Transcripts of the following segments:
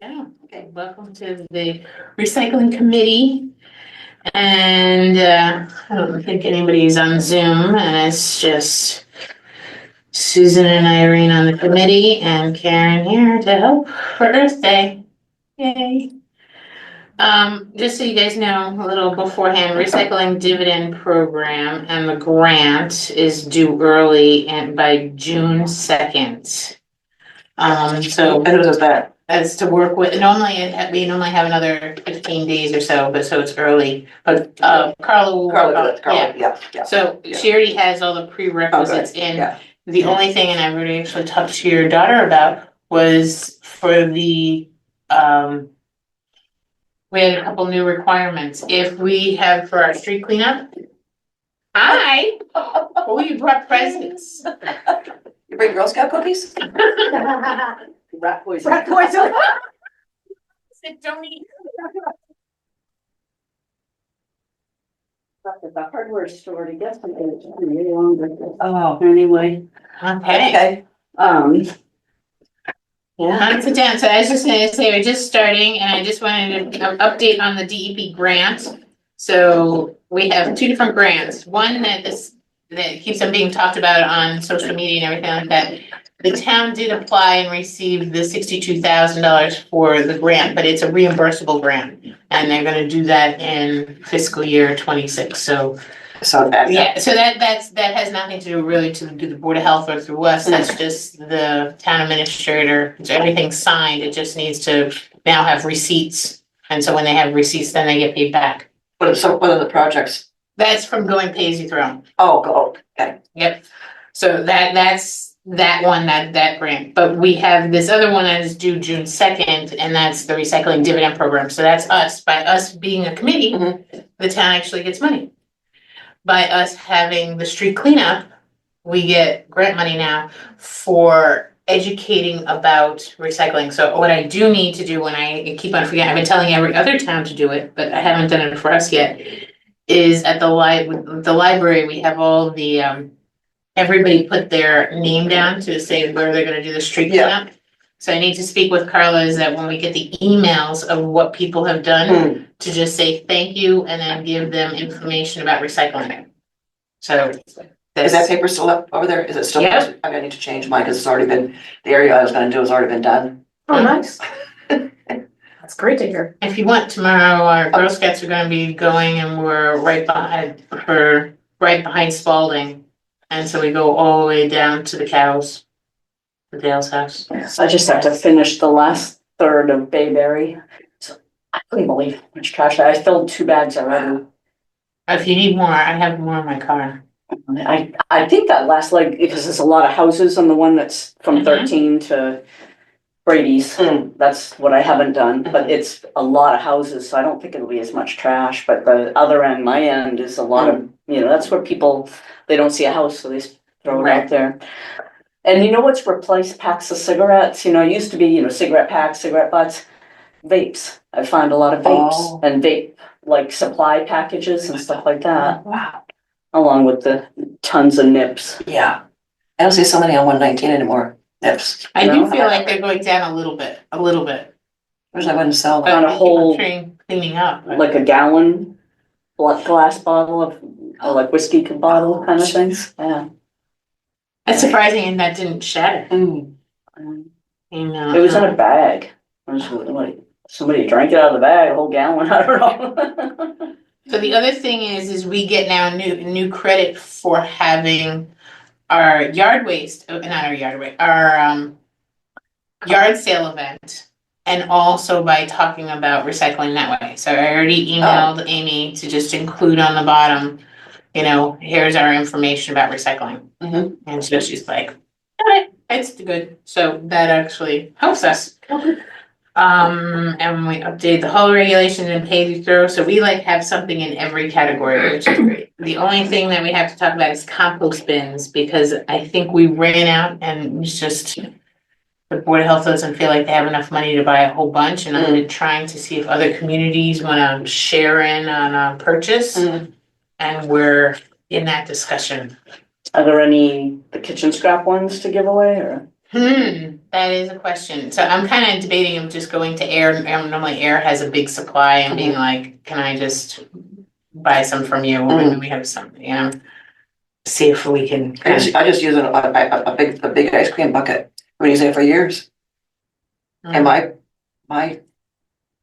Yeah, okay, welcome to the recycling committee. And I don't think anybody's on Zoom, and it's just Susan and Irene on the committee and Karen here to help for Earth Day. Yay. Just so you guys know, a little beforehand, recycling dividend program and the grant is due early and by June 2nd. So And who does that? as to work with, we normally have another 15 days or so, but so it's early, but Carla will work on, Yeah. So she already has all the prerequisites in. Yeah. The only thing, and I've already actually talked to your daughter about, was for the, we had a couple new requirements. If we have for our street cleanup. Hi, oh, you brought presents. You bring Girl Scout cookies? Rat poison. Rat poison. Said, don't eat. At the hardware store to get something that's really longer. Oh, Anyway, Okay. Yeah. Sit down. So I was just gonna say, we're just starting and I just wanted to update on the DEP grant. So we have two different grants. One that keeps on being talked about on social media and everything like that. The town did apply and receive the $62,000 for the grant, but it's a reimbursable grant. And they're gonna do that in fiscal year 26. So that. yeah, so that has nothing to do really to do the Board of Health or through us, that's just the town administrator, so everything's signed, it just needs to now have receipts. And so when they have receipts, then they get paid back. What are the projects? That's from going pay as you throw. Okay. Yep, so that's that one, that grant, but we have this other one that is due June 2nd, and that's the recycling dividend program, so that's us, by us being a committee, the town actually gets money. By us having the street cleanup, we get grant money now for educating about recycling. So what I do need to do when I keep on forgetting, I've been telling every other town to do it, but I haven't done it for us yet, is at the library, we have all the, everybody put their name down to say where they're gonna do the street cleanup. So I need to speak with Carla, is that when we get the emails of what people have done, to just say thank you and then give them information about recycling. So. Is that paper still up over there? Is it still? Yep. I need to change mine because it's already been, the area I was gonna do has already been done. Oh, nice. That's great to hear. If you want, tomorrow our Girl Scouts are gonna be going and we're right behind Spalding. And so we go all the way down to the cows. The Dale's house. Yes, I just have to finish the last third of Bayberry. So I couldn't believe how much trash. I filled 2 bags already. If you need more, I have more in my car. I think that last leg, because there's a lot of houses on the one that's from 13 to Brady's. That's what I haven't done, but it's a lot of houses, so I don't think it'll be as much trash. But the other end, my end, is a lot of, that's where people, they don't see a house, so they throw it out there. And you know what's replaced packs of cigarettes? It used to be, cigarette packs, cigarette butts, vapes. I find a lot of vapes and vape like supply packages and stuff like that. Wow. Along with the tons of nips. Yeah. I don't see so many on 119 anymore. Nips. I do feel like they're going down a little bit. Wish I wouldn't sell them. On a whole, cleaning up. like a gallon glass bottle of, or like whiskey bottle kind of things. Yeah. That's surprising, and that didn't shatter. It was in a bag. It was like somebody drank it out of the bag, a whole gallon. I don't know. So the other thing is we get now new credit for having our yard waste, not our yard waste, our yard sale event, and also by talking about recycling that way. So I already emailed Amy to just include on the bottom, here's our information about recycling. And so she's like, all right, it's good. So that actually helps us. And we update the whole regulation and pay as you throw, so we have something in every category, which is great. The only thing that we have to talk about is compost bins, because I think we ran out and it's just, the Board of Health doesn't feel like they have enough money to buy a whole bunch, and I'm trying to see if other communities wanna share in on a purchase, and we're in that discussion. Are there any the kitchen scrap ones to give away or? That is a question. So I'm kind of debating of just going to Air. Normally Air has a big supply and being like, can I just buy some from you? Maybe we have some, see if we can. I just use a big ice cream bucket. I've been using it for years. And my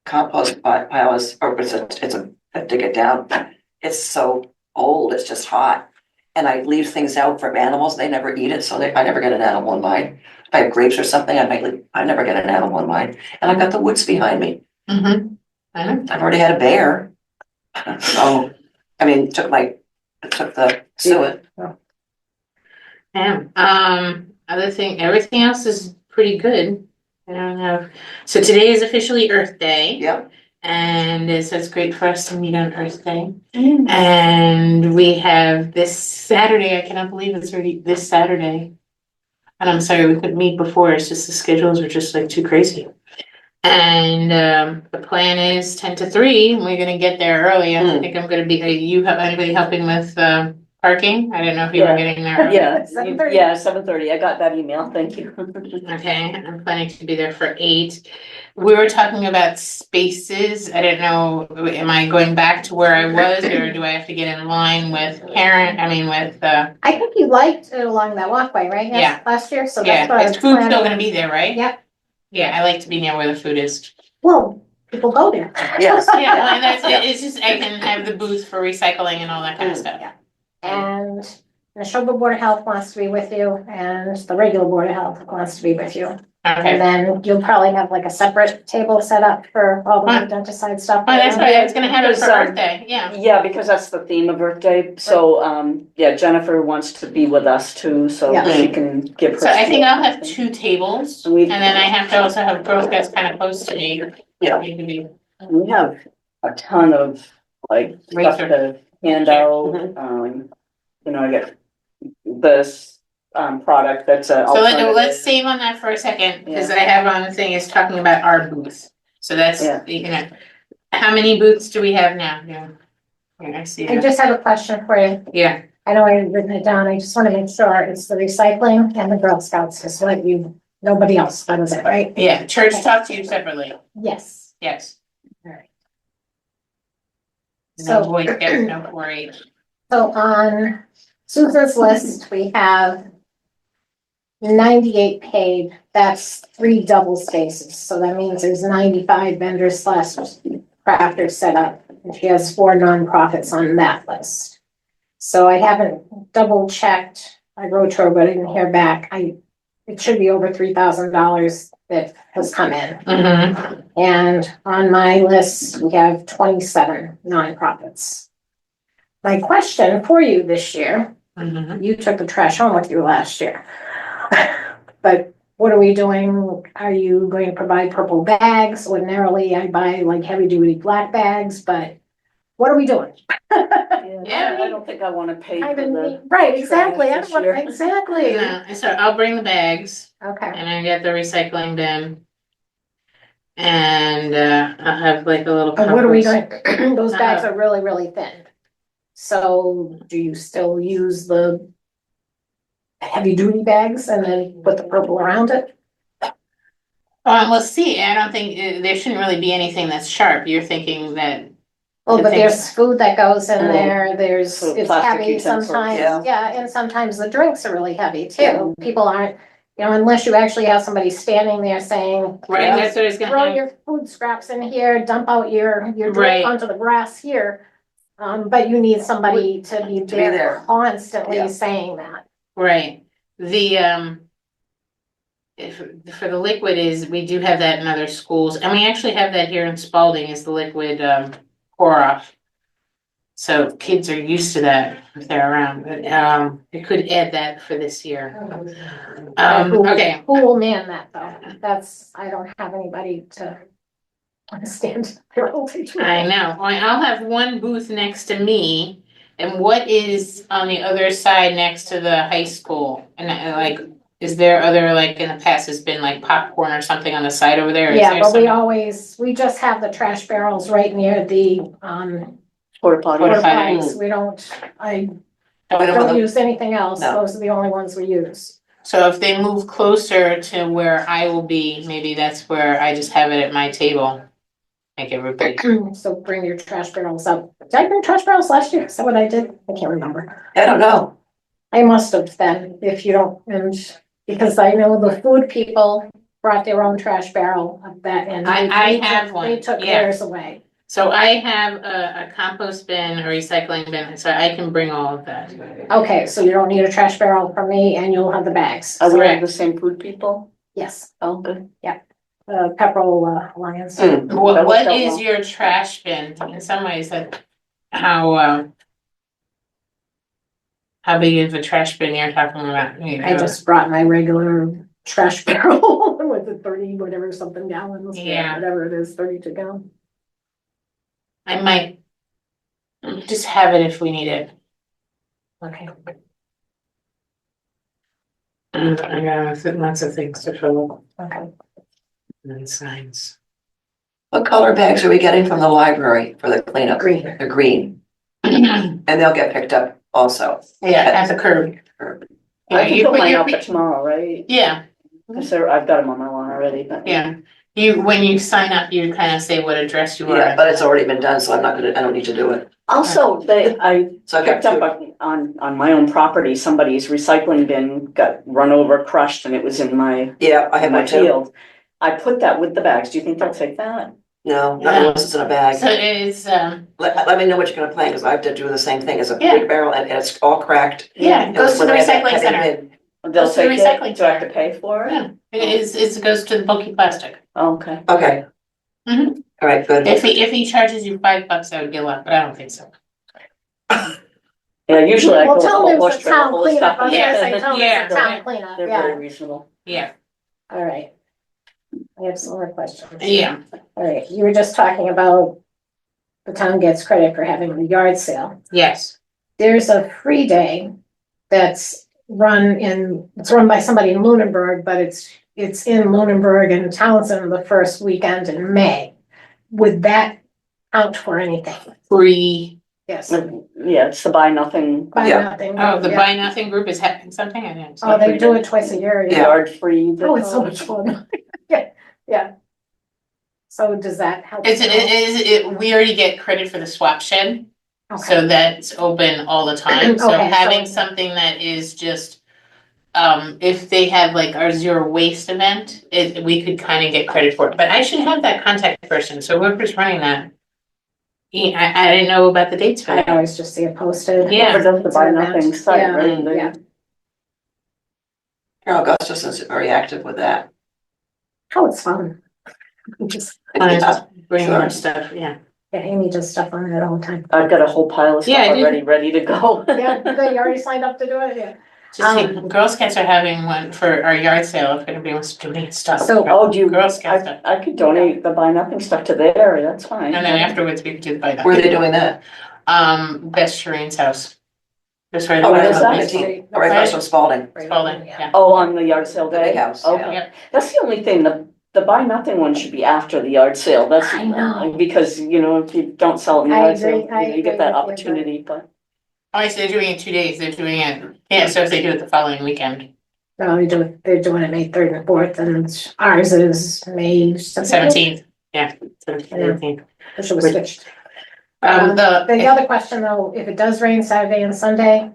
compost pile is, or I dig it down. It's so old, it's just hot. And I leave things out for animals, they never eat it, so I never get an animal in mine. If I have grapes or something, I never get an animal in mine. And I've got the woods behind me. Mm-hmm. I know. I've already had a bear. So, I mean, it took the suet. Yeah, other thing, everything else is pretty good. I don't have, so today is officially Earth Day. Yep. And so it's great for us to meet on Earth Day. And we have this Saturday, I cannot believe it's already this Saturday. And I'm sorry, we couldn't meet before, it's just the schedules were just like too crazy. And the plan is 10 to 3, and we're gonna get there early. I think I'm gonna be, you have anybody helping with parking? I don't know if you were Yeah. getting there early. Yeah, 7:30. yeah, 7:30. I got that email. Thank you. Okay, I'm planning to be there for 8. We were talking about spaces. I don't know, am I going back to where I was, or do I have to get in line with I think you liked it along that walkway, right? Yes, Yeah. last year, so yeah, that's what I is was food still planning. gonna be there, right? Yep. Yeah, I like to be near where the food is. Well, people go there. Yes. Yeah, well, and that's it, it's just, I can have the booth for recycling and all that kind of stuff. And the Neshoba Board of Health wants to be with you, and the regular Board of Health wants to be with you. Okay, And then you'll probably have like a separate table set up for all the Fine. identified stuff. oh, that's right, I was gonna have it for Because, Earth Day, yeah. Yeah, because that's the theme of Earth Day. So, yeah, Jennifer wants to be with us too, so Yeah. she can give her. So I think spiel. I'll have 2 tables, We- and then I have to also have Girl Scouts kind of close to me. Yeah. You can be- We have a ton of like stuff Research. to hand out. I get this product that's a. So let's alternative. save on that for a second, because I have on the thing is talking about our booth. So that's, Yeah. how many booths do we have now? Yeah, I see I that. just have a question for you. Yeah, I know I've written it down. I just want to make sure it's the recycling and the Girl Scouts is what nobody else does it, right? yeah, church talk to you separately, Yes. yes. Alright. No So- Boy Scouts, no 4-H. So on Susan's list, we have 98 paid, that's 3 double spaces, so that means there's 95 vendors slash crafters set up. And she has 4 nonprofits on that list. So I haven't double checked, I wrote to her, but I didn't hear back, it should be over $3,000 that has come in. Mm-hmm. And on my list, we have 27 nonprofits. My question for you this year, Mm-hmm. you took the trash home with you last year. But what are we doing? Are you going to provide purple bags? Ordinarily, I buy like heavy duty black bags, but what are we doing? Yeah. I don't think I wanna pay I for mean, the. right, exactly, I this don't want, year. exactly. So I'll bring the bags, Okay, and I get the recycling bin. And I'll have like a little. and what are we compost. doing? Those bags are really, really thin. So do you still use the heavy duty bags and then put the purple around it? We'll see, I don't think, there shouldn't really be anything that's sharp, you're thinking that, Oh, I but think- there's food that goes in Mm. there, there's, So it's plastic heavy utensils, sometimes, yeah. yeah, and sometimes the drinks are really heavy Yeah. too. People aren't, unless you actually have somebody standing there saying. right, that's what I was gonna Throw have. your food scraps in here, dump out your Right. drink onto the grass here. But you need somebody to be there. there constantly Yeah. saying that. Right, the, for the liquid is, we do have that in other schools, and we actually have that here in Spalding, is the liquid, pour off. So kids are used to that if they're around, but, we could add that for this year. Okay, Who will man that though? I don't have anybody to stand there all day. I know, I'll have one booth next to me, and what is on the other side next to the high school? And like, is there other, like, in the past, has been like popcorn or something on the side over there? Is Yeah, there but we some- we just have the trash barrels right near the, Porta potty. Porta porta potty. potties. I We don't don't want use anything else. No. Those are the only ones we use. So if they move closer to where I will be, maybe that's where I just have it at my table. Like everybody, So bring your trash barrels up. Did I bring trash barrels last year? Is that what I did? I can't remember. I don't know. I must have then, if you don't, and because I know the food people brought their own trash barrel of that and. I have one, They took yeah. theirs away. So I have a compost bin, a recycling bin, so I can bring all of that. Okay, so you don't need a trash barrel from me and you'll have the bags. Are we Correct. the same food people? Yes, Oh, good. Pepperell Alliance. Hmm. What That is will- your trash bin? In some ways, that how big of a trash bin you're talking about? You I know? just brought my regular trash barrel with the 30, whatever, something gallons. Yeah. Whatever it is, 32 gallon. I might just have it if we need it. Okay. I got lots of things to fill Okay. and signs. What color bags are we getting from the library for the cleanup? Green. They're green, Yeah, and they'll get picked up also. at the curb. I can you put put mine your- out for tomorrow, right? Yeah, Cause I've got them on my lawn already, but. yeah. When you sign up, you kind of say what address you are. Yeah, but it's already been done, so I don't need to do it. Also, I So I've got picked up two. on my own property, somebody's recycling bin got run over, crushed, and it was in my Yeah, I have my mine too. field. I put that with the bags. Do you think they'll take that? No, not Yeah. unless it's in a bag. So it is, Let me know what you're gonna plan, because I have to do the same thing. It's a Yeah. big barrel and it's all cracked. yeah, it goes to the When I have that recycling heavy center. bin. They'll Goes to the take recycling it? Do I have to center. pay for it? Yeah, it goes to the bulky plastic. Oh, okay. Okay. Mhm. All right, good. If he charges you $5, that would be a lot, but I don't think so. Yeah, usually I go Well, with a tell whole them bush it's a trailer town full of cleanup. stuff. I was gonna say, tell them Yeah. it's a town cleanup, They're very yeah. reasonable. Yeah, All right. I have some more questions. yeah, All right, you were just talking about the town gets credit for having the yard sale. yes. There's a free day that's it's run by somebody in Lunenburg, but it's in Lunenburg and Townsend the first weekend in May. Would that count for anything? Free, Yes. Yeah, it's the buy nothing, Buy Yeah. nothing. oh, the yeah. Buy Nothing group is having something, I didn't. Oh, they do it twice a year, yeah. yard free. Oh, it's so much fun. Yeah, yeah. So does that help? We already get credit for the swap shed, Okay, so that's open all the time, so Okay, so having it's- something that is just. If they have like our zero waste event, we could kind of get credit for it, but I should have that contact person, so whoever's running that. Yeah, I didn't know about the dates for I that. always just see it posted. Yeah. Whoever does the It's buy an nothing event. site, Yeah, right? They- yeah. Carol Gustafson's very active with that. Oh, it's fun. Just, Bring Sure. more stuff, yeah. yeah, Amy does stuff on it all the time. I've got a whole pile of Yeah, stuff I do. already, ready to go. Yeah, good, you already signed up to do it, yeah. Just Girl Scouts are having one for our yard sale, if anybody wants to donate stuff. So- Oh, do you, Girl Scout stuff. I could donate the buy nothing stuff to there, that's fine. And then afterwards, we could do the Buy Where are they Nothing. doing that? Best Shireen's house. Just right. Oh, where across is from that? Baseball. Right across from Spalding. Spalding, yeah. Oh, on the yard sale The day? big house, Okay. Yep. That's the only thing, the buy nothing one should be after the yard sale, that's. I know. Because, you know, if you don't sell it in the I yard sale, agree, I you know, you get agree that with you, but- opportunity, but. Oh, so they're doing it 2 days, they're doing it, yeah, so if they do it the following weekend, No, they're doing it May 3rd and 4th, and ours is May 17th, yeah. 17th. Which was switched. The, The other question though, if it does rain Saturday and Sunday,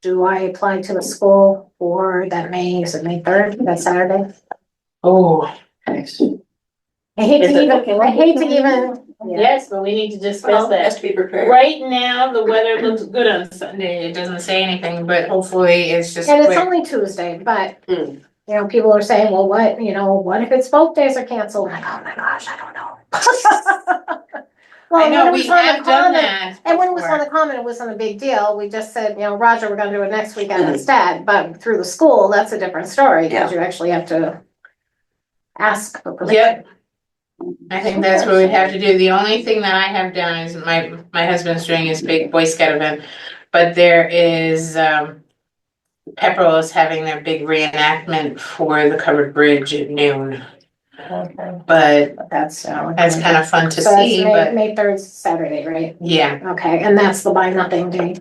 do I apply to the school for that is it May 3rd, that Saturday? oh, Thanks. I hate Is to it even, looking I like hate it's to gonna even. Yeah. yes, but we need to discuss Well, that. has to be prepared. Right now, the weather looks good on Sunday, it doesn't say anything, but hopefully it's just And it's quick. only Tuesday, but, Hmm. you know, people are saying, well, what if it's both days are canceled? I'm like, oh my gosh, I don't know. Well, I know, when it we was on the have done common- that And when it was before. on the common, it wasn't a big deal. We just said, you know, Roger, we're gonna do it next weekend Mhm. instead, but through the school, that's a different story, because Yeah. you actually have to ask for permission. Yep. I think that's what we'd have to do. The only thing that I have done is my husband's doing his big Boy Scout event. But there is, Pepperell is having their big reenactment for the covered bridge at noon. Okay, But but that's. that's kind of fun to So that's see, May, but May 3rd, Saturday, right? yeah. Okay, and that's the buy nothing day.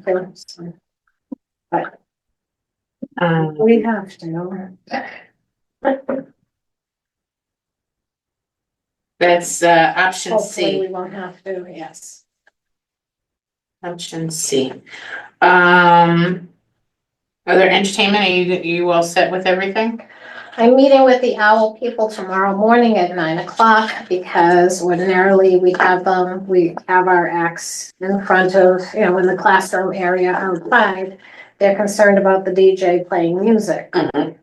We have to. That's option Hopefully we C. won't have to, yes. Option C. Other entertainment, are you all set with everything? I'm meeting with the OWL people tomorrow morning at 9 o'clock because ordinarily we have our acts in front of, in the classroom area outside. They're concerned about the DJ playing music Mhm.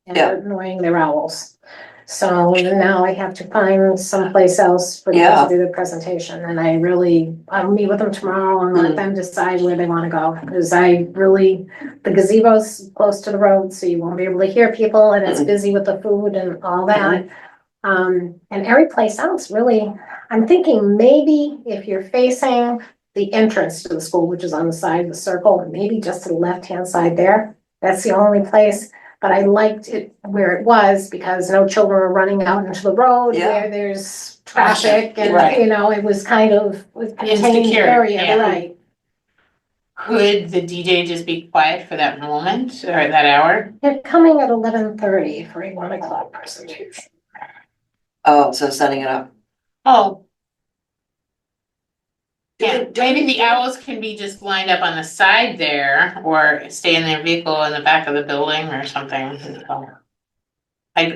and Yeah. annoying their owls. So now I have to find someplace else for them Yeah. to do the presentation, and I'll meet with them tomorrow and let them decide where they wanna go. Cause the gazebo's close to the road, so you won't be able to hear people, and it's Mhm. busy with the food and all that. And every place else really, I'm thinking maybe if you're facing the entrance to the school, which is on the side of the circle, maybe just to the left-hand side there, that's the only place. But I liked it where it was because no children were running out into the road Yeah. where there's traffic and, Right. it was kind of a contained Insecure, area, yeah. right? Could the DJ just be quiet for that moment or that hour? They're coming at 11:30 for a 1 o'clock presentation. Oh, so setting it up. Oh, Do we- yeah, do maybe we- the owls can be just lined up on the side there or stay in their vehicle in the back of the building or something.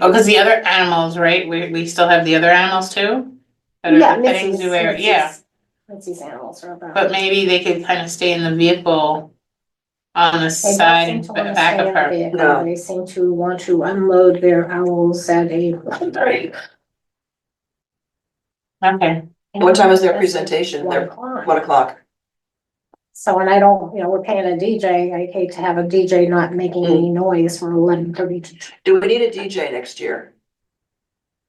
Cause the other animals, right? We still have the other animals too? That are Yeah, the petting Mitzi's, zoo area, yeah, Mitzi's animals are about. but maybe they could kind of stay in the vehicle on the They don't side seem and to wanna back stay of in the her. vehicle. No. They seem to want to unload their owls at a. Okay, What time is their That's presentation? 1 o'clock. 1 o'clock. So, and I don't, we're paying a DJ, I hate to have a DJ not making any noise from 11:30 to. Do we need a DJ next year?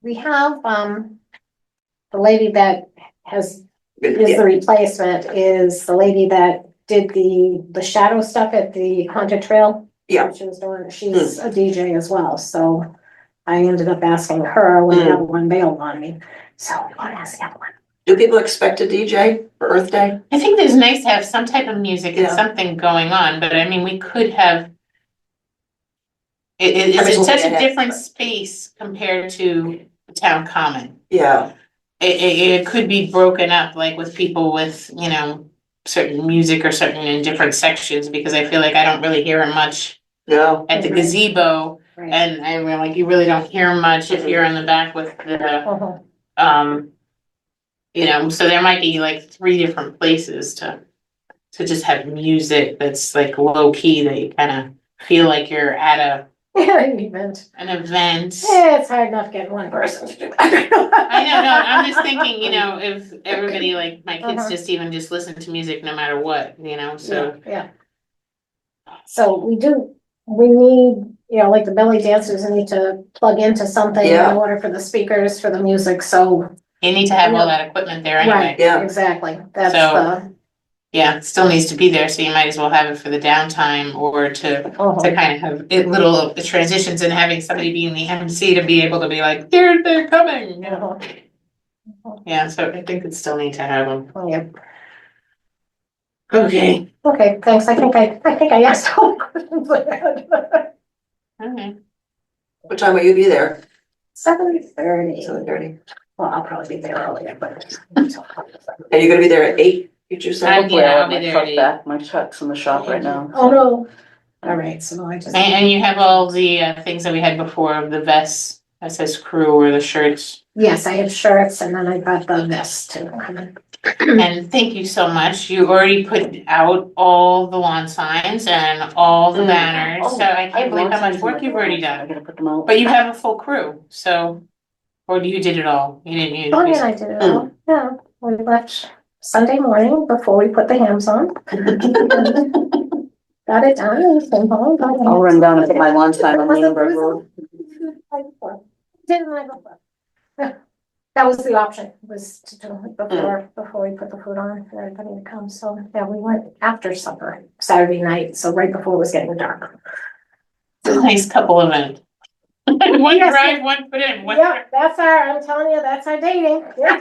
We have, the lady that is Yeah. the replacement is the lady that did the shadow stuff at the haunted trail. Yeah. She was doing, she's a DJ as well, so I ended up asking her when the other one bailed on me, so I'm gonna ask the other one. Do people expect a DJ for Earth Day? I think it's nice to have some type of music and Yeah. something going on, but I mean, we could have. I'm just It's such looking a ahead. different space compared to the town common. Yeah. It could be broken up, like with people with, certain music or certain in different sections, because I feel like I don't really hear it much No. at the gazebo. Right. And I mean, like, you really don't hear much if you're in the back with the, Uh-huh. so there might be like 3 different places to just have music that's like low key, that you kind of feel like you're at Yeah, an event. an event. Yeah, it's hard enough getting one person to do that. I know, no, I'm just thinking, if everybody, like my kids Uh-huh. just listen to music no matter what, so. Yeah. So we need, like the belly dancers need to plug into something in Yeah. order for the speakers, for the music, so. You need to have all that equipment there anyway. Right, Yeah. exactly, that's So- Yeah, it still needs to be there, so you might as well have it for the downtime or to uh-huh. kind of have it little transitions and having somebody be in the MC to be able to be like, they're coming. Uh-huh. Yeah, so I think it still need to have them. Yeah. Okay. Okay, thanks, I think I asked all the questions I had. Okay. What time will you be there? 7:30, 7:30. well, I'll probably be there earlier, but. Are you gonna be there at 8? Did you say? Yeah, I'll be My there truck at 8. back, my truck's in the shop right now. Oh, no, all right, so I just. And you have all the things that we had before of the vests that says crew or the shirts. Yes, I have shirts and then I got the vest too. And thank you so much. You already put out all the lawn signs and all the banners, so I can't believe how much work you've already I done. gotta put them out. But you have a full crew, so, or you did it all? You didn't use? Oh, yeah, I did it all, yeah, we left Sunday morning before we put the hams on. Got it done, and came home, got it. I'll run down and put my lawn sign on Lunenburg Road. Didn't I go? That was the option, was to do it before we put the food on for everybody to come, so, yeah, we went after supper Saturday night, so right before it was getting dark. It's a nice couple event. One Yes. drive, one put in, one. Yeah, I'm telling you, that's our dating. Yeah.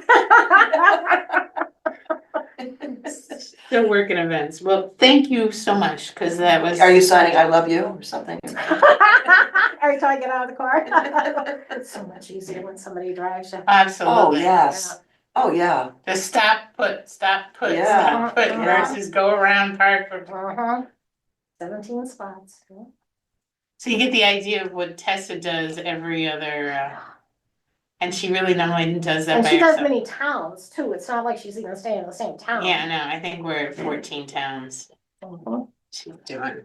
Still working events. Well, thank you so much, because that was. Are you signing I love you or something? Every time I get out of the car. It's so much easier when somebody drives you. Oh, Absolutely. yes. Oh, yeah. Just stop, stop, Yeah. yeah. Versus go around park. Uh-huh. 17 spots. Yeah. So you get the idea of what Tessa does every other, and she really normally does that And by she does herself. many towns too. It's not like she's even staying in the same town. Yeah, no, I think we're at 14 towns Mhm. she's doing.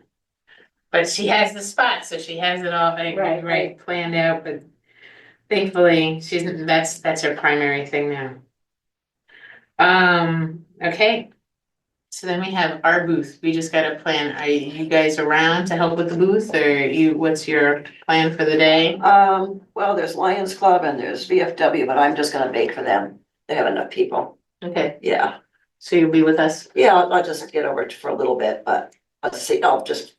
But she has the spot, so she has it all Right. planned out, but thankfully, that's her primary thing now. Okay. So then we have our booth. We just got a plan. Are you guys around to help with the booth, or what's your plan for the day? Well, there's Lions Club and there's VFW, but I'm just gonna bake for them. They have enough people. Okay, Yeah, so you'll be with us? yeah, I'll just get over it for a little bit, but let's see, I'll just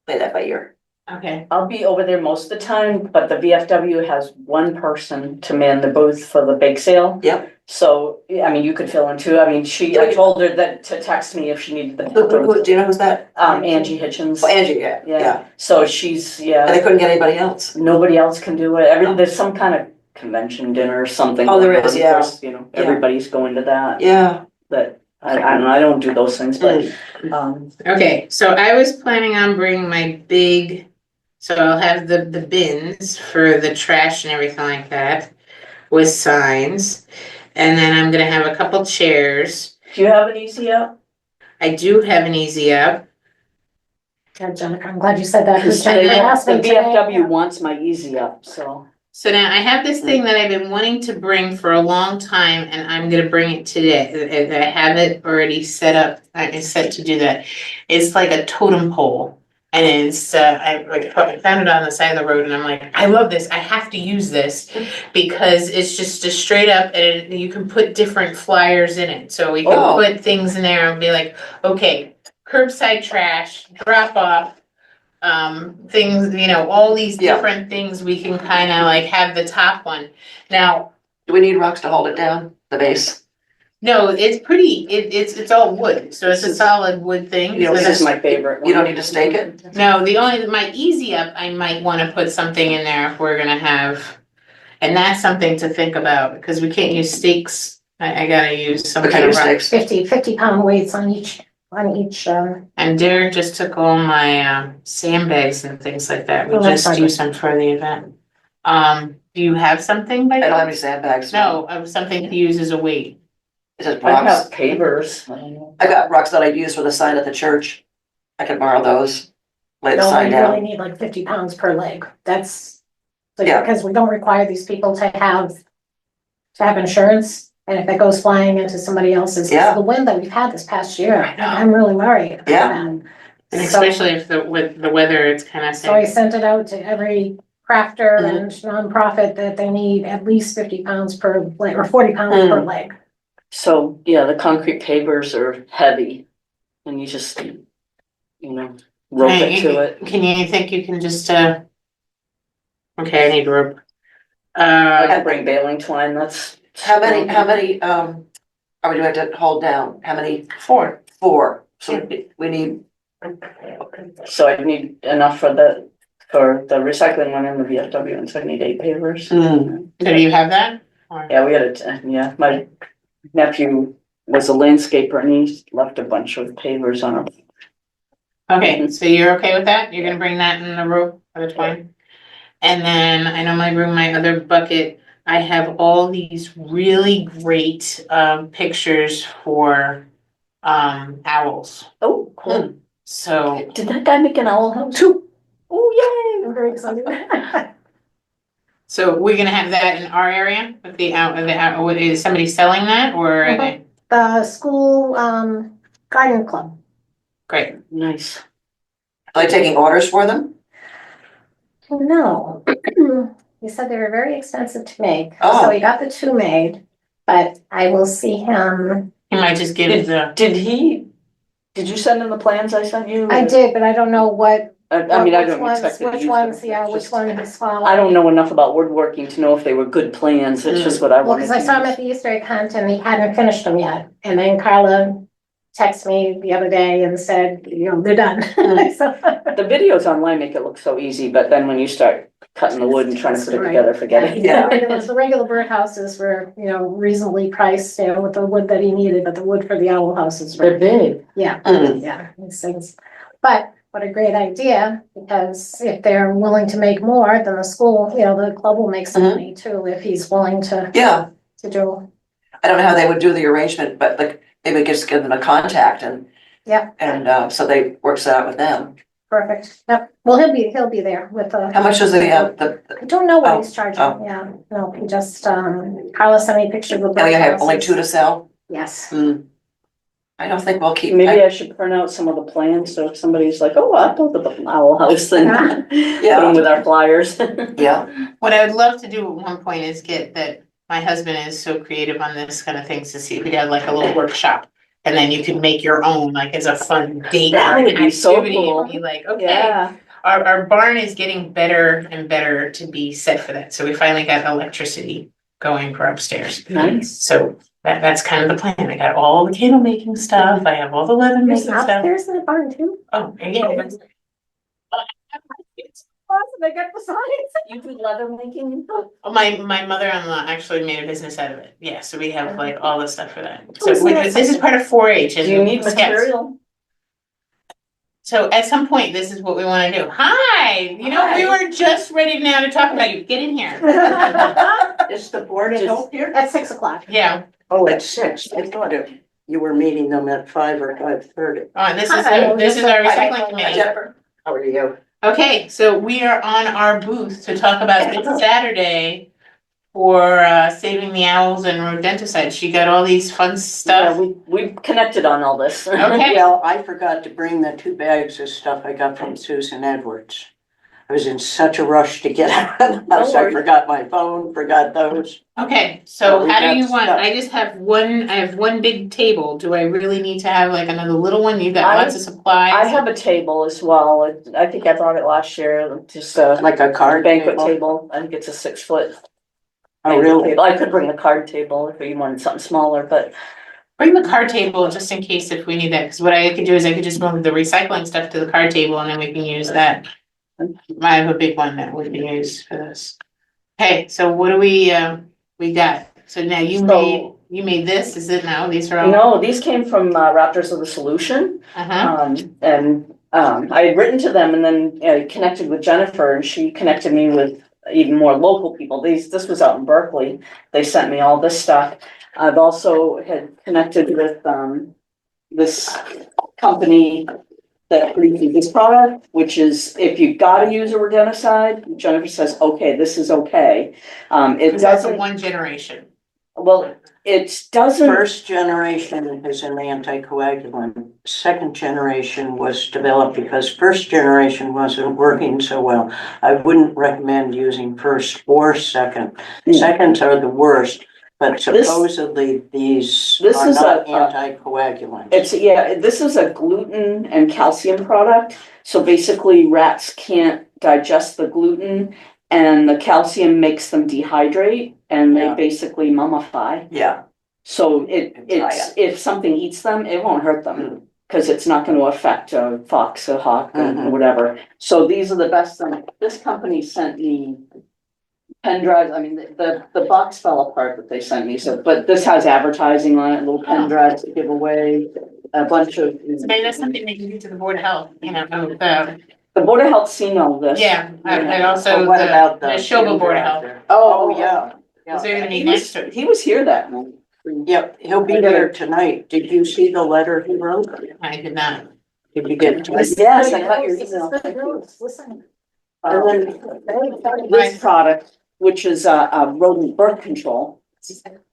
play that by ear. Okay, I'll be over there most of the time, but the VFW has one person to man the booth for the bake sale. Yep. So, yeah, I mean, you could fill in too. I mean, I told her that to text me if she needed the. Do you know who's that? Angie Hitchens. Oh, Angie, yeah, yeah. So she's, And they couldn't get anybody else. nobody else can do it. There's some kind of convention dinner or something. Oh, there going is, on. yeah. Of course, Yeah. everybody's going to that, Yeah. but I don't know, I don't do those things, but, okay, so I was planning on bringing my big, so I'll have the bins for the trash and everything like that with signs. And then I'm gonna have a couple chairs. do you have an easy up? I do have an easy up. Yeah, Jennifer, I'm glad you said that. Because Jennifer asked the me today. VFW wants my easy up, so. So now I have this thing that I've been wanting to bring for a long time, and I'm gonna bring it today. I have it already set up. It's set to do that. It's like a totem pole. And it's, I found it on the side of the road and I'm like, I love this. I have to use this because it's just a straight up and you can put different flyers in it. So we can Oh. put things in there and be like, okay, curbside trash, drop off. Things, all these Yeah. different things we can kind of like have the top one. Now, Do we need rocks to hold it down, the base? no, it's pretty, it's all wood, so it's a solid wood thing. You know, So This that's- is my favorite one. You don't need to stake it? No, my easy up, I might wanna put something in there if we're gonna have, and that's something to think about, because we can't use stakes. I gotta use some Okay, kind your of rock. stakes. 50 pound weights on each, And Derek just took all my sandbags and things like that, we Oh, that's just fine. used them for the event. Do you have something by? I don't have any sandbags. No, something to use as a weight. It says I rocks. have pavers. I got rocks that I use for the sign at the church. I can borrow those. Lay the no, sign you really down. need like 50 pounds per leg. That's. Yeah. Because we don't require these people to have insurance. And if it goes flying into somebody else's, Yeah. the wind that we've had this past year, I know. I'm really worried about Yeah. that. And So- especially if with the weather, it's kind of. So I sent it out to every crafter and nonprofit that they need at least 50 pounds per leg, or 40 pounds per leg. So, yeah, the concrete pavers are heavy and you just, rope it to it. Can you think you can just, okay, I need rope. I can bring baling twine, that's. How many, are we doing to hold down? How many? 4. 4. So we need, So I need enough for the recycling one and the VFW, and so I need 8 pavers. So do you have that? Or- Yeah, we had my nephew was a landscaper and he left a bunch of pavers on him. Okay, so you're okay with that? You're gonna bring that in the rope for the twine? And then I know my other bucket, I have all these really great pictures for owls. Oh, cool. So Did that guy make an owl house? 2. Oh, I'm very excited. So we're gonna have that in our area with the owl, is somebody selling that or are they? The school, garden club. Great. yay, nice. are they taking orders for them? No, he said they were very expensive to make, Oh. so he got the 2 made, but I will see him. You might just give the, Did you send him the plans I sent you? I did, but I don't know what I mean, I don't Which expect it to ones, which use ones, them, yeah, it's which just- one is following? I don't know enough about woodworking to know if they were good plans, it's just what I Well, wanted because to I saw him use. at the Easter egg hunt and he hadn't finished them yet, and then Carla texted me the other day and said, you know, they're done. So- The videos online make it look so easy, but then when you start cutting the wood and trying to put it Right. together, forget it. Yeah. The regular birdhouses were, you know, reasonably priced, you know, with the wood that he needed, but the wood for the owl houses They're were, big. yeah, Mm. yeah, these things. But what a great idea, because if they're willing to make more, then the school, you know, the club will make some Mhm. money too, if he's willing to Yeah, do. I don't know how they would do the arrangement, but like, maybe just give them a contact and. Yeah. And, so they works it out with them. Perfect, yep, well, he'll be there with How much does the, I don't know what Oh, he's charging, oh. yeah, no, he just, Carla sent me a picture of the. oh, you have only birdhouses. 2 to sell? Yes, Hmm. I don't think we'll keep. Maybe I should print out some of the plans, so if somebody's like, oh, I built the owl house, then put them with our flyers. Yeah, What I would love to do at one point is get that, my husband is so creative on this kind of things, to see if we had like a little workshop. And then you can make your own, like as a fun date That or would an be so activity cool. and be like, okay. Yeah, Our barn is getting better and better to be set for that, so we finally got electricity going for upstairs. nice. So that's kind of the plan, I got all the candle making stuff, I have all the leaven there's making an stuff. upstairs in the barn too. Oh, and yeah, that's- Awesome, they got the signs. You do leather making? oh, my mother-in-law actually made a business out of it, yeah, so we have like all the stuff for that. Oh, So so that's this is part of 4-H and. Do you need Scouts. material? So at some point, this is what we wanna do. Hi, you know, we were just ready now to talk about you. Get in here. Is the board of Just- health here? At 6 o'clock. Yeah, Oh, at 6. I thought you were meeting them at 5 or 5:30. oh, and this Hi, this is our hi, recycling committee. Jennifer. How are you? Okay, so we are on our booth to talk about this Saturday for saving the owls and rodenticides. She got all these fun Yeah, stuff. we've connected on all this. Okay. Well, I forgot to bring the 2 bags of stuff I got from Susan Edwards. I was in such a rush to get out of the house. I worries. forgot my phone, forgot those. Okay, so Well, we how do got you want, stuff. I just have I have one big table. Do I really need to have like another little one? You got I- lots of supplies. I have a table as well. I think I brought it last year, just a Like a card banquet table. table. I think it's a 6-foot. Oh, banquet really? table. I could bring the card table if you wanted something smaller, but Bring the card table just in case if we need that, because what I could do is I could just move the recycling stuff to the card table and then we can use that. I have a big one that we can use for this. Okay, so what do we got? So now you made this, is it now? These are all? no, these came from Raptors of the Solution. Uh-huh, I had written to them and then connected with Jennifer and she connected me with even more local people. This was out in Berkeley. They sent me all this stuff. I've also had connected with this company that produces this product, which is if you gotta use a rodenticide, Jennifer says, okay, this is okay. It because that's a doesn't, one generation. well, it doesn't. First generation is an anticoagulant. Second generation was developed because first generation wasn't working so well. I wouldn't recommend using first or second. Seconds are the worst, but supposedly these This are is not a- anticoagulants. This is a gluten and calcium product, so basically rats can't digest the gluten and the calcium makes them dehydrate and they Yeah. basically mummify. Yeah, So And dry if something eats them, it won't hurt them, cause it's not gonna affect a fox, a hawk, or Mhm. whatever. So these are the best thing. This company sent me pen drives, I mean, the box fell apart that they sent me, so, but this has advertising on it, little pen drives to give away, a bunch of. So maybe that's something they can do to the Board of Health, you know, The Board of Health seen all this. yeah, and also But what about the the? Neshoba Board of Health. Oh, yeah. Because they're gonna He be next to was, it. he was here that night. Yep, he'll be there tonight. Did you see the letter he wrote? I did not. Did you get to it? Yes, I got your This is email. good Thank you. news. Listen. And then This product, which is rodent birth control,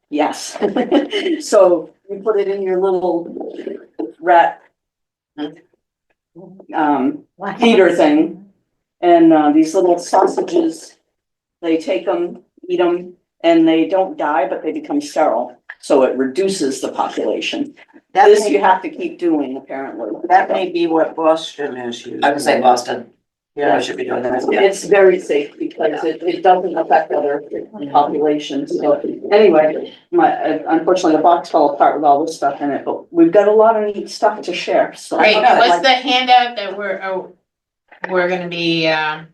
yes. So you put it in your little rat feeder thing. And these little sausages, they take them, eat them, and they don't die, but they become sterile. So it reduces the population. that This you may, have to keep doing, apparently. that may be what Boston is using. I would say Boston. Yeah, I should be doing that. Yeah. It's very safe because it doesn't affect other populations, so anyway, unfortunately, the box fell apart with all this stuff in it, but we've got a lot of neat stuff to share, so. Great, Okay. what's the handout that we're gonna be,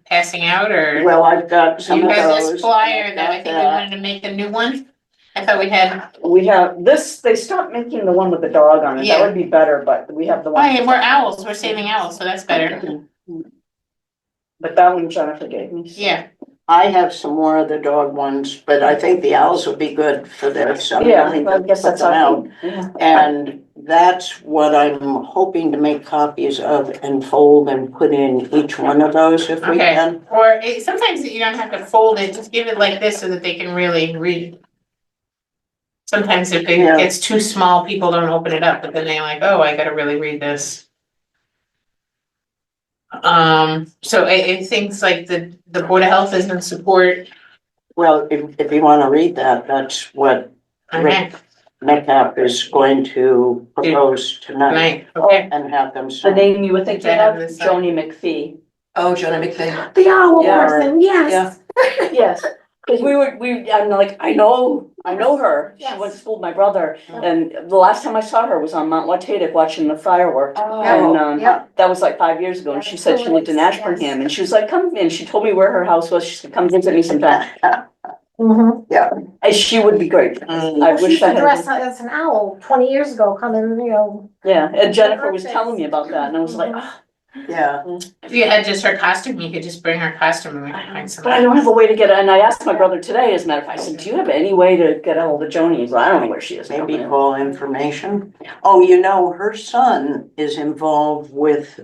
passing out, or? Well, I've got some You of have those. this flyer that I I've think got we wanted to make a new one. I thought we had, We have this, they stopped making the one with the dog on it, that Yeah. would be better, but we have the oh, one. yeah, we're owls, we're saving owls, so that's better. But that one Jennifer gave me. so. Yeah, I have some more of the dog ones, but I think the owls would be good for this. So Yeah, think I guess put that's them our out. thing, yeah. And that's what I'm hoping to make copies of and fold and put in each one of those if we Okay. can. or sometimes you don't have to fold it, just give it like this so that they can really read. Sometimes if it Yeah. gets too small, people don't open it up, but then they're like, oh, I gotta really read this. So it things like the Board of Health is in support, Well, if you wanna read that, that's what okay, Metcalf is going to propose tonight tonight, okay. and have them The sign. name you were thinking I have of, this, Joni McPhee. Oh, Jonah McPhee. The owl Yeah. person, yes. Yes, because I'm like, I know her, she Yes. went to school with my brother, and the last time I saw her was on Mount Watatic watching the fireworks. Oh, And yeah. that was like 5 years ago, and she said she lived in Yes. Ashburnham, and she was like, come, and she told me where her house was, she said, come visit me sometime. Mhm. And she would be great, Mm. I She wish used I to had. dress as an owl 20 years ago, coming, Yeah, and Jennifer was telling me about that, and I was like, Mhm. "Ah." Yeah, If you had just her costume, you could just bring her costume and we could find But I somebody. don't have a way to get it, and I asked my brother today, as a matter of fact, I said, do you have any way to get a hold of Joni? He's like, I don't know where she is. maybe call information. Oh, you know, her son is involved with,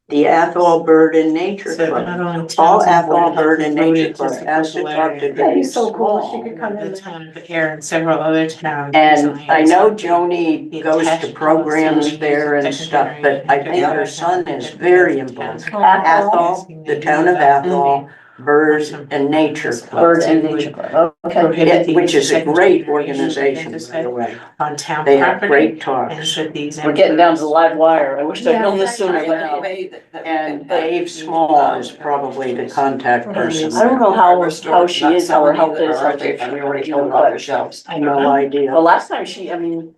the Athol Bird and Nature So Club. not only All towns and Board Athol of Bird Health and voted Nature to Club support asked the to talk letter. to That'd be Denise so cool if she Small. could come The in. town of Air and several other towns. And recently I have know adopted Joni the goes to attached programs policy there and using stuff, but I think her son is very involved. Athol, the town of Athol, Bird and Nature Club. Bird and Nature Club, okay. Prohibit the Which is a second great generation organization, by pesticide the way. on town They have property. great And talks. said these. We're getting down to the live wire, I wish I'd Yeah. known this sooner, I but. know. Way that we And can have, Dave Small is probably the contact person. I don't know how Restore, she not is, how her selling health either, is. or they- we already told her off their shelves. I don't No know. idea. The last time she, probably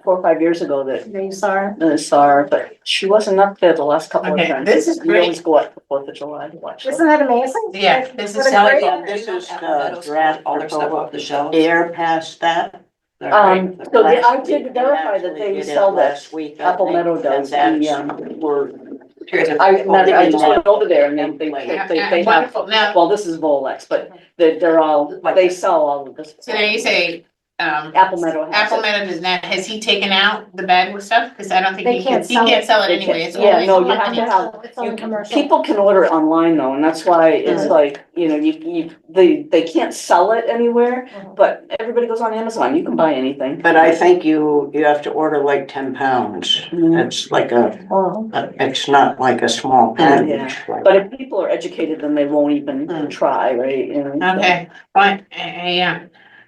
4 or 5 years ago that You saw her? I saw her, but she wasn't up there the last couple of Okay, times. this is We always great. go up for 4th of July to watch Isn't them. that amazing? Yeah, this What is a how great- it This is Meadows, draft all their stuff proposal. off the shelves. Air past that. They're great. So Last I week, did verify that actually they did it sell that. last week, I Apple think, Meadow and does, that's the, we're Here's a- I just went over there and they have, Wonderful. Now, well, this is Volex, but they're all, they sell all of this. so there you say, Apple Meadow has Apple it. Meadow does not, has he taken out the bad stuff? Cause I don't think They he can't can, he sell can't it. sell it They anyway. can't- It's yeah, only no, his you have company. to have, It's only commercial. people can order it online though, and that's why it's Mhm. like, they can't sell it anywhere, Mhm. but everybody goes on Amazon, you can buy anything. But I think you have to order like 10 pounds. Mhm. It's like Oh. it's not like a small package. like- But if people are educated, then they won't even Mm. try, right? You know, so. Okay, fine, yeah.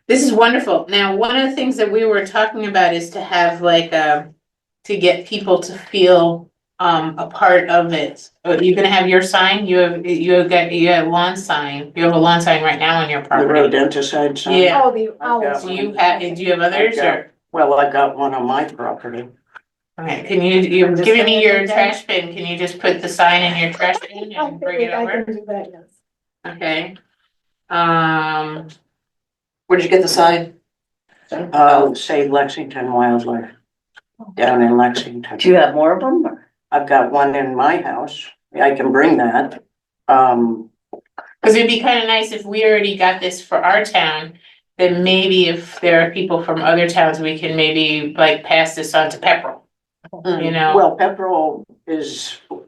This is wonderful. Now, one of the things that we were talking about is to have like, to get people to feel, a part of it. You're gonna have your sign, you have lawn sign, you have a lawn sign right now on your The property. rodenticide sign. Yeah. Oh, the owls. Do you have others or, Well, I got one on my property. okay, you're Just giving me gonna your do that? trash bin, can you just put the sign in your trash bin I and bring it can over? do that, yes. Okay. Where did you get the sign? Say Lexington Wildlife, down in Lexington. Do you have more of them? Or? I've got one in my house. I can bring that. Cause it'd be kinda nice if we already got this for our town, then maybe if there are people from other towns, we can maybe like pass this on to Pepperell. You know, Well, Pepperell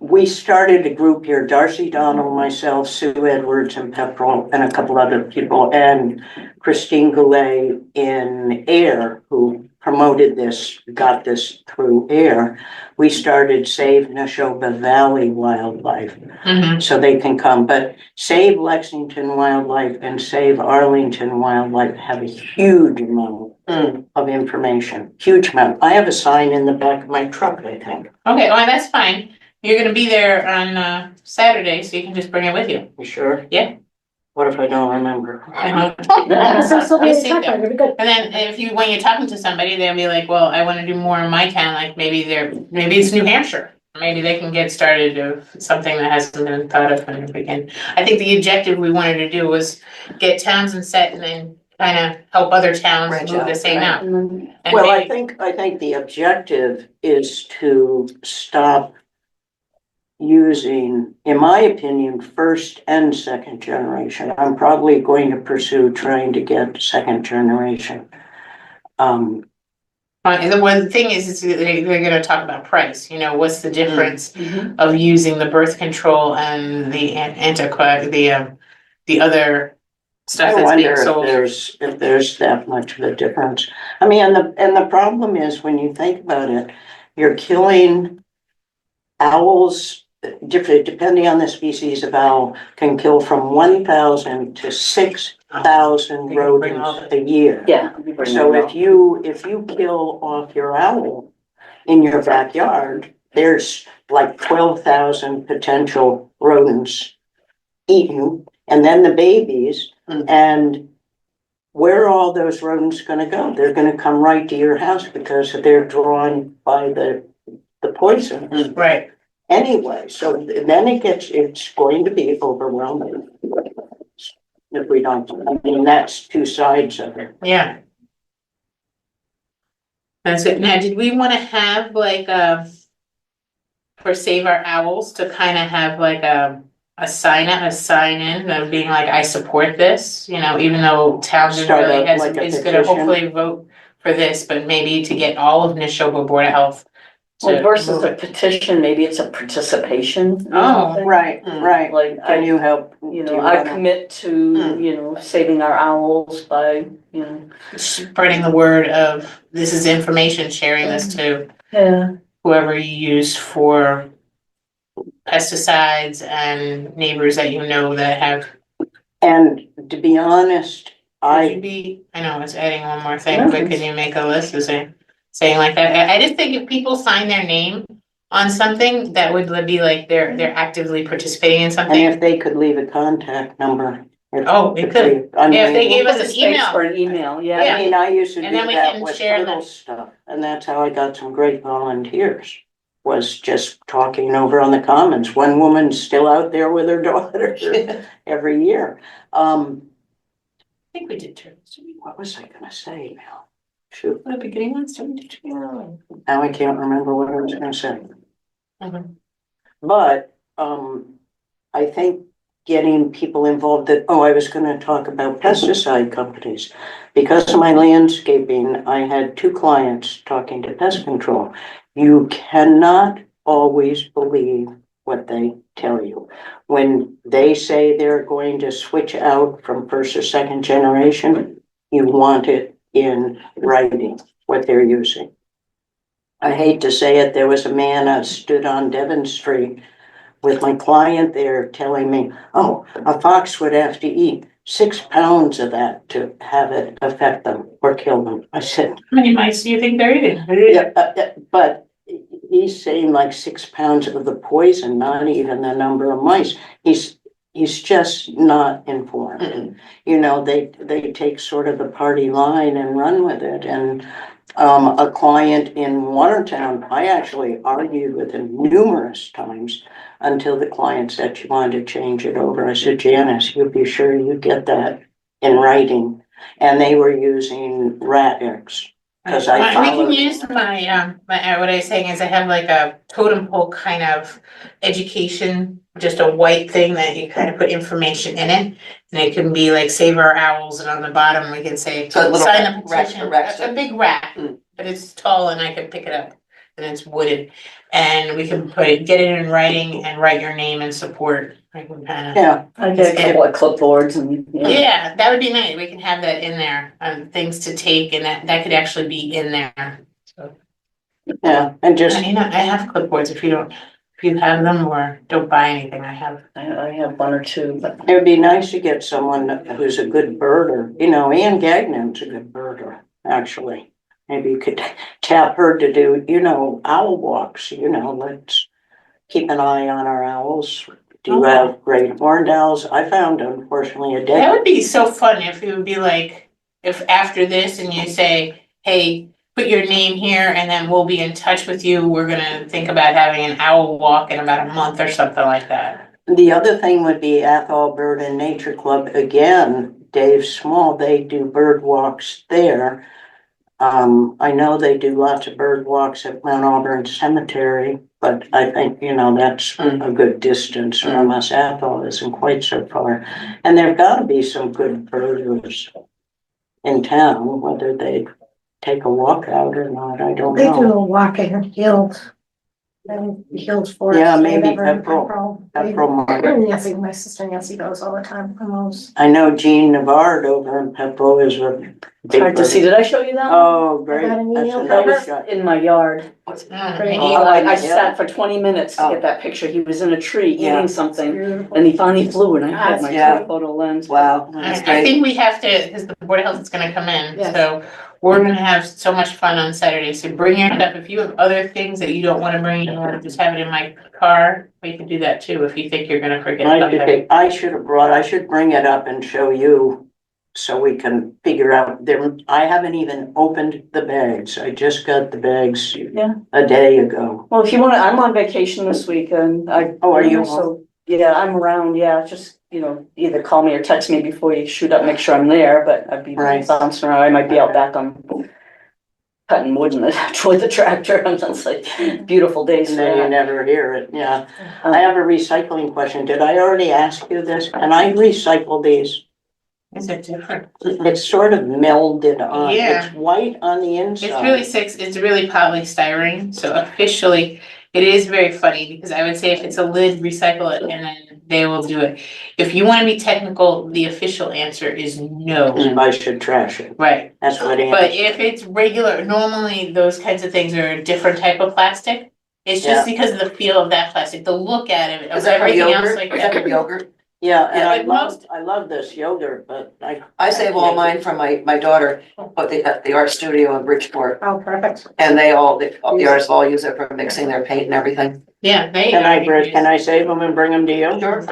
we started a group here, Darcy Donald, myself, Sue Edwards and Pepperell and a couple other people, and Christine Goulet in Air, who promoted this, got this through Air. We started Save Neshoba Valley Wildlife, mhm, so they can come, but Save Lexington Wildlife and Save Arlington Wildlife have a huge amount of information, huge amount. I have a sign in the back of my truck, I think. okay, well, that's fine. You're gonna be there on, Saturday, so you can just bring it with you. You sure? Yeah. What if I don't remember? So Sylvia, You'll see talk about them. it, it'd be good. And then if you, when you're talking to somebody, they'll be like, well, I wanna do more in my town, like maybe maybe it's New Hampshire. Maybe they can get started of something that hasn't been thought of from the beginning. I think the objective we wanted to do was get towns and set and then kind of help other towns Branch move the out, same right. out. Mm, And Well, I maybe- think the objective is to stop using, in my opinion, first and second generation. I'm probably going to pursue trying to get second generation. And the one thing is they're gonna talk about price, you know, what's the difference mhm. of using the birth control and the the other stuff I that's wonder being if sold. there's that much of a difference. I mean, and the problem is, when you think about it, you're killing owls, different, depending on the species of owl, can kill from 1,000 to 6,000 They can bring all rodents a year. Yeah. we bring So them if you kill off your owl in your backyard, there's like 12,000 potential rodents eaten, and then the babies, and where are all those rodents gonna go? They're gonna come right to your house because they're drawn by the poison Right, anyway. So then it's going to be overwhelming if we don't, I mean, that's two sides of it. yeah. That's it. Now, did we wanna have like for Save Our Owls to kind of have like a sign up, a sign in of being like, I support this, you know, even though Townsend Start really out like a is gonna petition. hopefully vote for this, but maybe to get all of Neshoba Board of Health. Well, to versus move a it. petition, maybe it's a participation. Oh, Right, right. Like, Can you help? you do know, I wanna- commit to, Mm. you know, saving our owls by, you know. Spreading the word of this is information, sharing this to Yeah. whoever you use for pesticides and neighbors that you know that have. And to be honest, I know it's adding one more thing, but can you make a list of saying like that? I just think if people sign their name on something, that would be like they're actively participating in and something. if they could leave a contact number. Oh, they could. I Yeah, if they mean, gave us Put a an space email. For an email, I yeah. mean, I used to do And then we that can with share little the- stuff, and that's how I got some great volunteers. Was just talking over on the commons. One woman's still out there with her daughter every year. I think we did turtles. What was I gonna say now? Shoot, The beginning ones, didn't we do turtles? now I can't remember what I was gonna say. Mhm. But, I think getting people involved I was gonna talk about pesticide companies. Because of my landscaping, I had two clients talking to pest control. You cannot always believe what they tell you. When they say they're going to switch out from first or second generation, you want it in writing, what they're using. I hate to say it, there was a man that stood on Devon Street with my client there telling me, oh, a fox would have to eat 6 pounds of that to have it affect them or kill them. I said, How many mice do you think they're eating? yeah, but he's saying like 6 pounds of the poison, not even the number of mice. He's just not informed. You know, they take sort of the party line and run with it. And a client in Watertown, I actually argued with him numerous times until the client said she wanted to change it over. I said, Janice, you'll be sure you get that in writing. And they were using rat eggs. Because I We can followed. use what I was saying is I have like a totem pole kind of education, just a white thing that you kind of put information in it. And it can be like Save Our Owls, and on the bottom we can say, So a little sign a rat- petition, rat- a big rat, Mm. but it's tall and I can pick it up. And it's wooded, and we can get it in writing and write your name and support. I can kind of. Yeah, I get a couple of clipboards and, you know. Yeah, that would be nice. We can have that in there, things to take, and that could actually be in there. yeah, and just, You know, I have clipboards if you have them or don't buy anything, I have. I have one or two, but it would be nice to get someone who's a good birder. You know, Ann Gagnon's a good birder, actually. Maybe you could tap her to do, you know, owl walks, you know, let's keep an eye on our owls? Do you have great horned owls? I found unfortunately a That dead. would be so fun if it would be like, if after this and you say, hey, put your name here and then we'll be in touch with you. We're gonna think about having an owl walk in about a month or something like that. The other thing would be Athol Bird and Nature Club, again, Dave Small, they do bird walks there. I know they do lots of bird walks at Mount Auburn Cemetery, but I think, that's a good distance from us. Athol isn't quite so far. And there've gotta be some good birders in town, whether they take a walk out or not, I don't They do know. a walking guild. And guild forest. Yeah, maybe whatever in Pepperell. They- Pepperell Market. Nancy, my sister Nancy goes all the time on those. I know Jean Navard over in Pepperell is a It's big hard to bird. see. Did I show you that? Oh, great. I got an That's email a from That nice was shot. in my yard. Great. Oh, I yeah. sat for 20 minutes to Oh. get that picture. He was in a tree Yeah. eating something Beautiful. and he finally flew and I had my Yeah. telephoto lens. Wow, that's I great. think we have to, because the Board of Health is gonna come in, Yes. so we're gonna have so much fun on Saturday, so bring your stuff. If you have other things that you don't wanna bring, you wanna just have it in my car, we can do that too, if you think you're gonna forget something. I should bring it up and show you so we can figure out I haven't even opened the bags. I just got the bags Yeah. a day ago. Well, if you wanna, I'm on vacation this week and Oh, are you? So, yeah, I'm around, yeah, just, either call me or text me before you shoot up, make sure I'm there, but I'd be Right. bouncing around. I might be out back on cutting wood in the, with the tractor. And it's like beautiful days And for then you that. never hear it, yeah. Um, I have a recycling question. Did I already ask you this? Can I recycle these? Is it different? It's sort of melded on, Yeah. it's white on the inside. It's really polystyrene, so officially, it is very funny, because I would say if it's a lid, recycle it, and then they will do it. If you wanna be technical, the official answer is no, I should trash it. right? That's what I. But if it's regular, normally those kinds of things are a different type of plastic. It's just because of the feel of that plastic, the look at it, Is of that for everything else yogurt? like Is that for that. yogurt? Yeah, and Yeah, I but love this yogurt, but I save all mine from my daughter, but the art studio in Bridgeport, Oh, perfect. and the artists all use it for mixing their paint and everything. Yeah, they. Can I save them and bring them to you? Sure.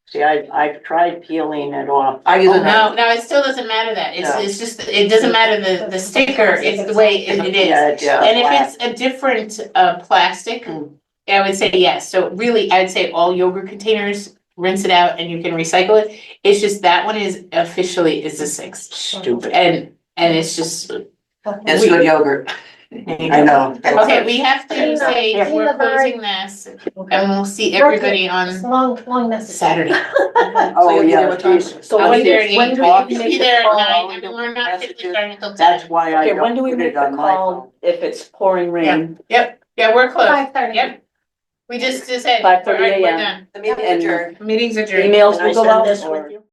See, I've tried peeling it off. I use it. No, it still doesn't matter that, No. it's just, it doesn't matter the sticker, it's the way it is. Yeah, it's Yeah. And if flat. it's a different plastic, Mm. I would say yes, so really, I'd say all yogurt containers, rinse it out and you can recycle it. It's just that one is officially is a 6, Stupid. and it's just. It's good yogurt. I know. Okay, we have to Tina, say, Tina we're Barry. closing this, and we'll see everybody It's on long necessary. Saturday. So you'll be there yeah, what time? geez. So I'll when be there at do, when 8, do but we you can make be the there at call? 9, I mean, we're not typically starting until 10. That's why I Okay, when do don't we put make it the on my phone. call if it's pouring rain? Yeah, we're closed, 5:30. yep. We just said, 5:30 we're a.m. done, The meeting And- adjourned. meetings adjourned. Emails Can I will go send out this or? with you?